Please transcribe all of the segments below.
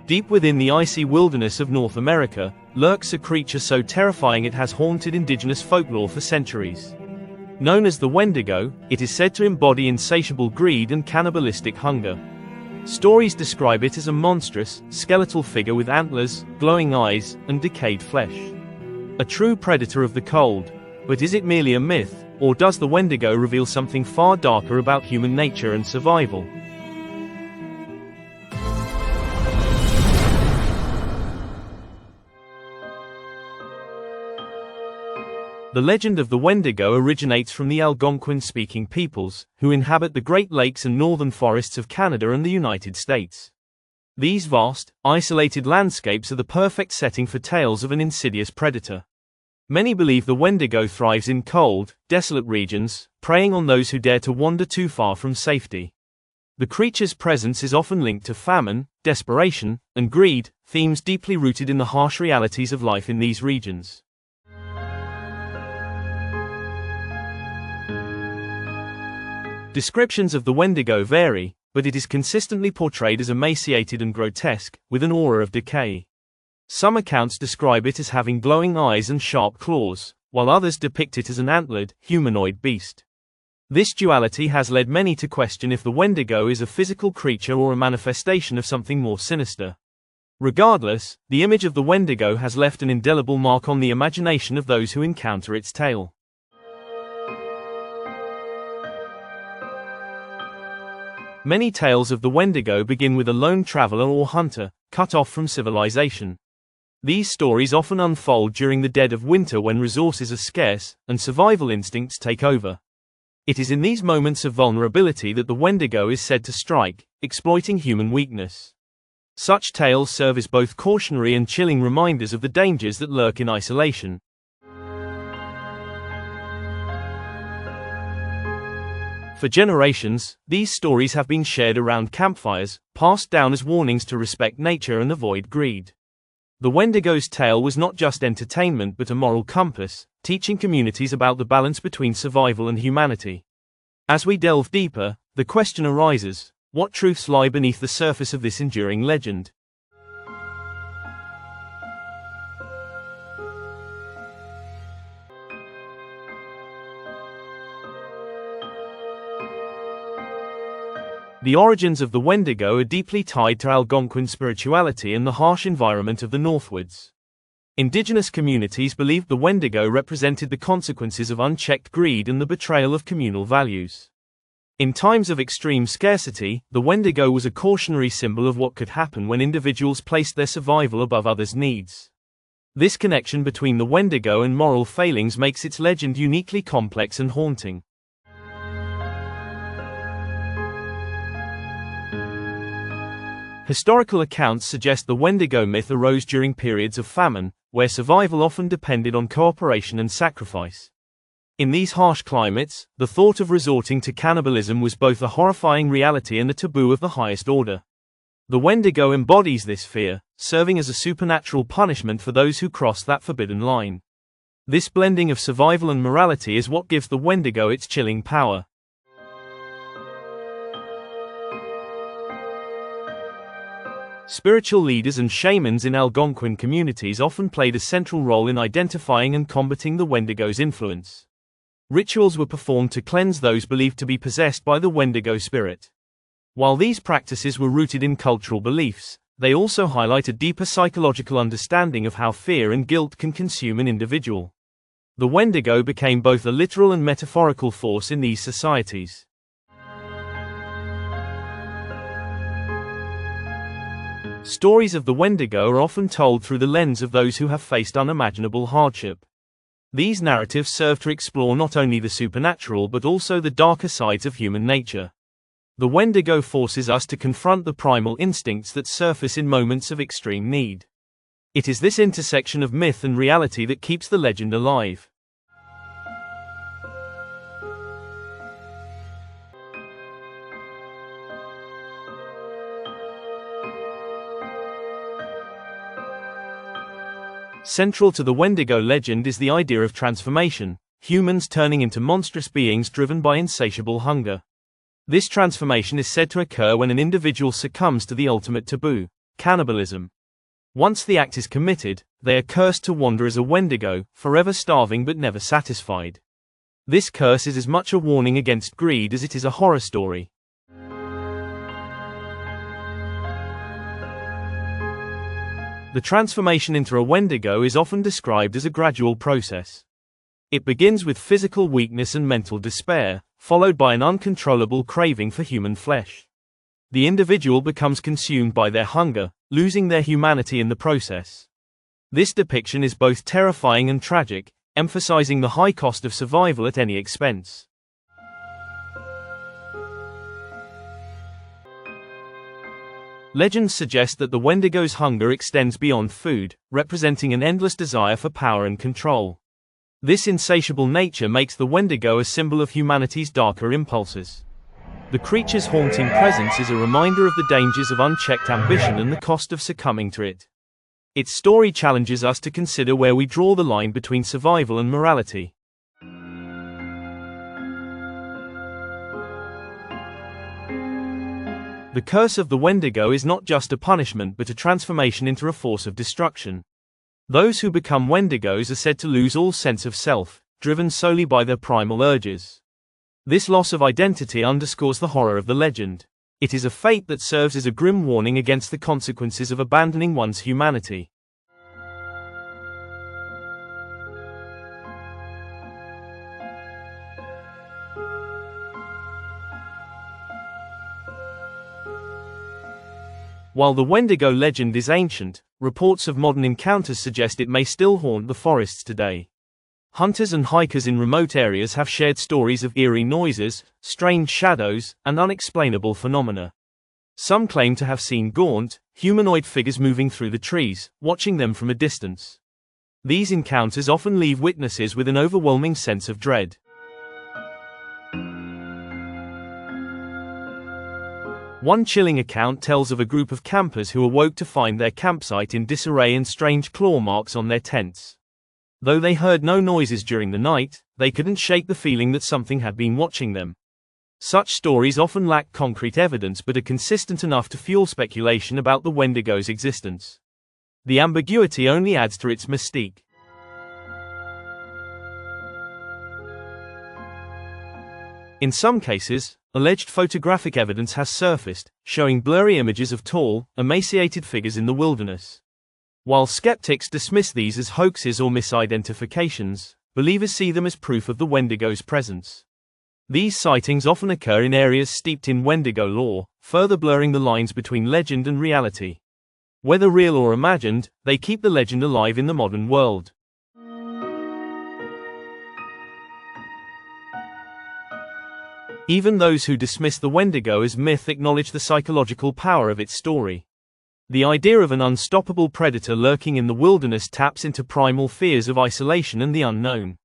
Deep within the icy wilderness of North America, lurks a creature so terrifying it has haunted indigenous folklore for centuries. Known as the Wendigo, it is said to embody insatiable greed and cannibalistic hunger. Stories describe it as a monstrous, skeletal figure with antlers, glowing eyes, and decayed flesh. A true predator of the cold. But is it merely a myth, or does the Wendigo reveal something far darker about human nature and survival? The legend of the Wendigo originates from the Algonquian-speaking peoples, who inhabit the Great Lakes and northern forests of Canada and the United States. These vast, isolated landscapes are the perfect setting for tales of an insidious predator. Many believe the Wendigo thrives in cold, desolate regions, preying on those who dare to wander too far from safety. The creature's presence is often linked to famine, desperation, and greed, themes deeply rooted in the harsh realities of life in these regions. Descriptions of the Wendigo vary, but it is consistently portrayed as emaciated and grotesque, with an aura of decay. Some accounts describe it as having glowing eyes and sharp claws, while others depict it as an antlered, humanoid beast. This duality has led many to question if the Wendigo is a physical creature or a manifestation of something more sinister. Regardless, the image of the Wendigo has left an indelible mark on the imagination of those who encounter its tale. Many tales of the Wendigo begin with a lone traveler or hunter, cut off from civilization. These stories often unfold during the dead of winter when resources are scarce, and survival instincts take over. It is in these moments of vulnerability that the Wendigo is said to strike, exploiting human weakness. Such tales serve as both cautionary and chilling reminders of the dangers that lurk in isolation. For generations, these stories have been shared around campfires, passed down as warnings to respect nature and avoid greed. The Wendigo's tale was not just entertainment but a moral compass, teaching communities about the balance between survival and humanity. As we delve deeper, the question arises, what truths lie beneath the surface of this enduring legend? The origins of the Wendigo are deeply tied to Algonquian spirituality and the harsh environment of the Northwoods. Indigenous communities believed the Wendigo represented the consequences of unchecked greed and the betrayal of communal values. In times of extreme scarcity, the Wendigo was a cautionary symbol of what could happen when individuals placed their survival above others' needs. This connection between the Wendigo and moral failings makes its legend uniquely complex and haunting. Historical accounts suggest the Wendigo myth arose during periods of famine, where survival often depended on cooperation and sacrifice. In these harsh climates, the thought of resorting to cannibalism was both a horrifying reality and a taboo of the highest order. The Wendigo embodies this fear, serving as a supernatural punishment for those who cross that forbidden line. This blending of survival and morality is what gives the Wendigo its chilling power. Spiritual leaders and shamans in Algonquin communities often played a central role in identifying and combating the Wendigo's influence. Rituals were performed to cleanse those believed to be possessed by the Wendigo spirit. While these practices were rooted in cultural beliefs, they also highlight a deeper psychological understanding of how fear and guilt can consume an individual. The Wendigo became both a literal and metaphorical force in these societies. Stories of the Wendigo are often told through the lens of those who have faced unimaginable hardship. These narratives serve to explore not only the supernatural but also the darker sides of human nature. The Wendigo forces us to confront the primal instincts that surface in moments of extreme need. It is this intersection of myth and reality that keeps the legend alive. Central to the Wendigo legend is the idea of transformation, humans turning into monstrous beings driven by insatiable hunger. This transformation is said to occur when an individual succumbs to the ultimate taboo, cannibalism. Once the act is committed, they are cursed to wander as a Wendigo, forever starving but never satisfied. This curse is as much a warning against greed as it is a horror story. The transformation into a Wendigo is often described as a gradual process. It begins with physical weakness and mental despair, followed by an uncontrollable craving for human flesh. The individual becomes consumed by their hunger, losing their humanity in the process. This depiction is both terrifying and tragic, emphasizing the high cost of survival at any expense. Legends suggest that the Wendigo's hunger extends beyond food, representing an endless desire for power and control. This insatiable nature makes the Wendigo a symbol of humanity's darker impulses. The creature's haunting presence is a reminder of the dangers of unchecked ambition and the cost of succumbing to it. Its story challenges us to consider where we draw the line between survival and morality. The curse of the Wendigo is not just a punishment but a transformation into a force of destruction. Those who become Wendigos are said to lose all sense of self, driven solely by their primal urges. This loss of identity underscores the horror of the legend. It is a fate that serves as a grim warning against the consequences of abandoning one's humanity. While the Wendigo legend is ancient, reports of modern encounters suggest it may still haunt the forests today. Hunters and hikers in remote areas have shared stories of eerie noises, strange shadows, and unexplainable phenomena. Some claim to have seen gaunt, humanoid figures moving through the trees, watching them from a distance. These encounters often leave witnesses with an overwhelming sense of dread. One chilling account tells of a group of campers who awoke to find their campsite in disarray and strange claw marks on their tents. Though they heard no noises during the night, they couldn't shake the feeling that something had been watching them. Such stories often lack concrete evidence but are consistent enough to fuel speculation about the Wendigo's existence. The ambiguity only adds to its mystique. In some cases, alleged photographic evidence has surfaced, showing blurry images of tall, emaciated figures in the wilderness. While skeptics dismiss these as hoaxes or misidentifications, believers see them as proof of the Wendigo's presence. These sightings often occur in areas steeped in Wendigo lore, further blurring the lines between legend and reality. Whether real or imagined, they keep the legend alive in the modern world. Even those who dismiss the Wendigo as myth acknowledge the psychological power of its story. The idea of an unstoppable predator lurking in the wilderness taps into primal fears of isolation and the unknown.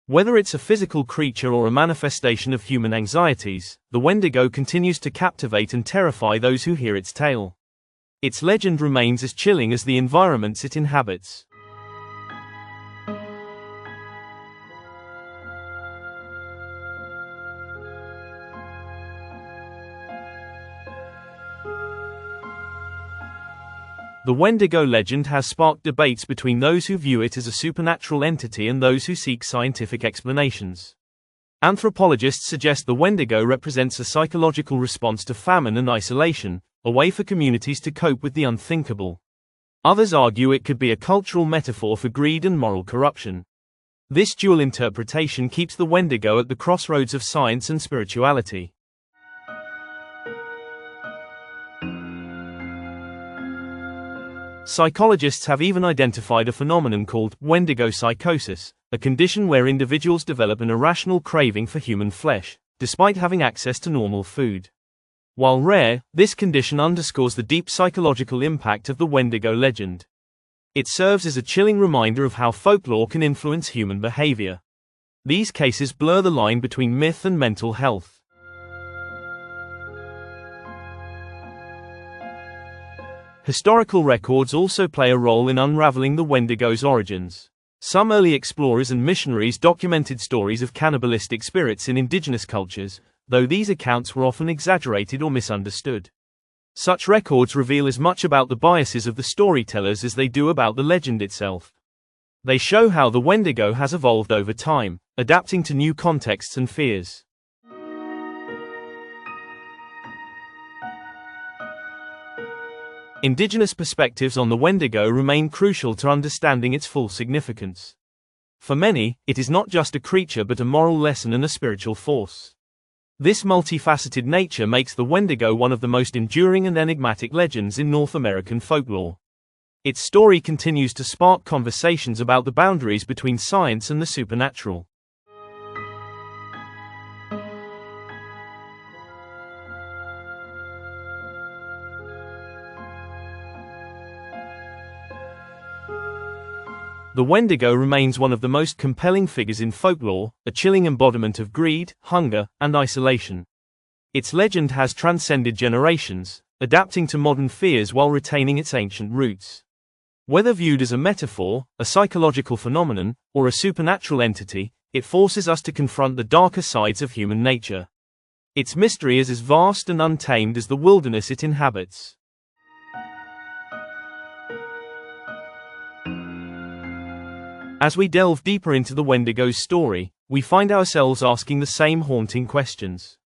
Whether it's a physical creature or a manifestation of human anxieties, the Wendigo continues to captivate and terrify those who hear its tale. Its legend remains as chilling as the environments it inhabits. The Wendigo legend has sparked debates between those who view it as a supernatural entity and those who seek scientific explanations. Anthropologists suggest the Wendigo represents a psychological response to famine and isolation, a way for communities to cope with the unthinkable. Others argue it could be a cultural metaphor for greed and moral corruption. This dual interpretation keeps the Wendigo at the crossroads of science and spirituality. Psychologists have even identified a phenomenon called Wendigo psychosis, a condition where individuals develop an irrational craving for human flesh, despite having access to normal food. While rare, this condition underscores the deep psychological impact of the Wendigo legend. It serves as a chilling reminder of how folklore can influence human behavior. These cases blur the line between myth and mental health. Historical records also play a role in unraveling the Wendigo's origins. Some early explorers and missionaries documented stories of cannibalistic spirits in indigenous cultures, though these accounts were often exaggerated or misunderstood. Such records reveal as much about the biases of the storytellers as they do about the legend itself. They show how the Wendigo has evolved over time, adapting to new contexts and fears. Indigenous perspectives on the Wendigo remain crucial to understanding its full significance. For many, it is not just a creature but a moral lesson and a spiritual force. This multifaceted nature makes the Wendigo one of the most enduring and enigmatic legends in North American folklore. Its story continues to spark conversations about the boundaries between science and the supernatural. The Wendigo remains one of the most compelling figures in folklore, a chilling embodiment of greed, hunger, and isolation. Its legend has transcended generations, adapting to modern fears while retaining its ancient roots. Whether viewed as a metaphor, a psychological phenomenon, or a supernatural entity, it forces us to confront the darker sides of human nature. Its mystery is as vast and untamed as the wilderness it inhabits. As we delve deeper into the Wendigo's story, we find ourselves asking the same haunting questions.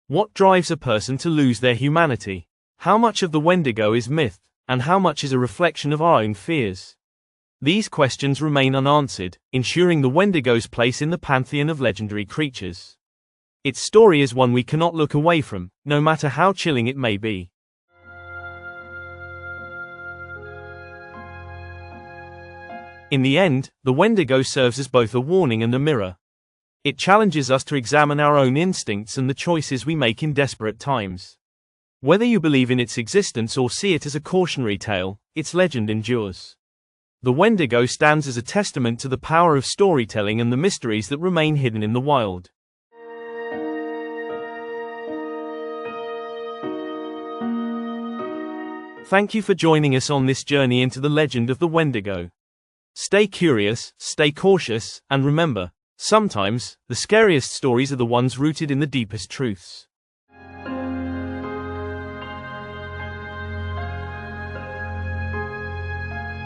What drives a person to lose their humanity? How much of the Wendigo is myth, and how much is a reflection of our own fears? These questions remain unanswered, ensuring the Wendigo's place in the pantheon of legendary creatures. Its story is one we cannot look away from, no matter how chilling it may be. In the end, the Wendigo serves as both a warning and a mirror. It challenges us to examine our own instincts and the choices we make in desperate times. Whether you believe in its existence or see it as a cautionary tale, its legend endures. The Wendigo stands as a testament to the power of storytelling and the mysteries that remain hidden in the wild. Thank you for joining us on this journey into the legend of the Wendigo. Stay curious, stay cautious, and remember, sometimes, the scariest stories are the ones rooted in the deepest truths.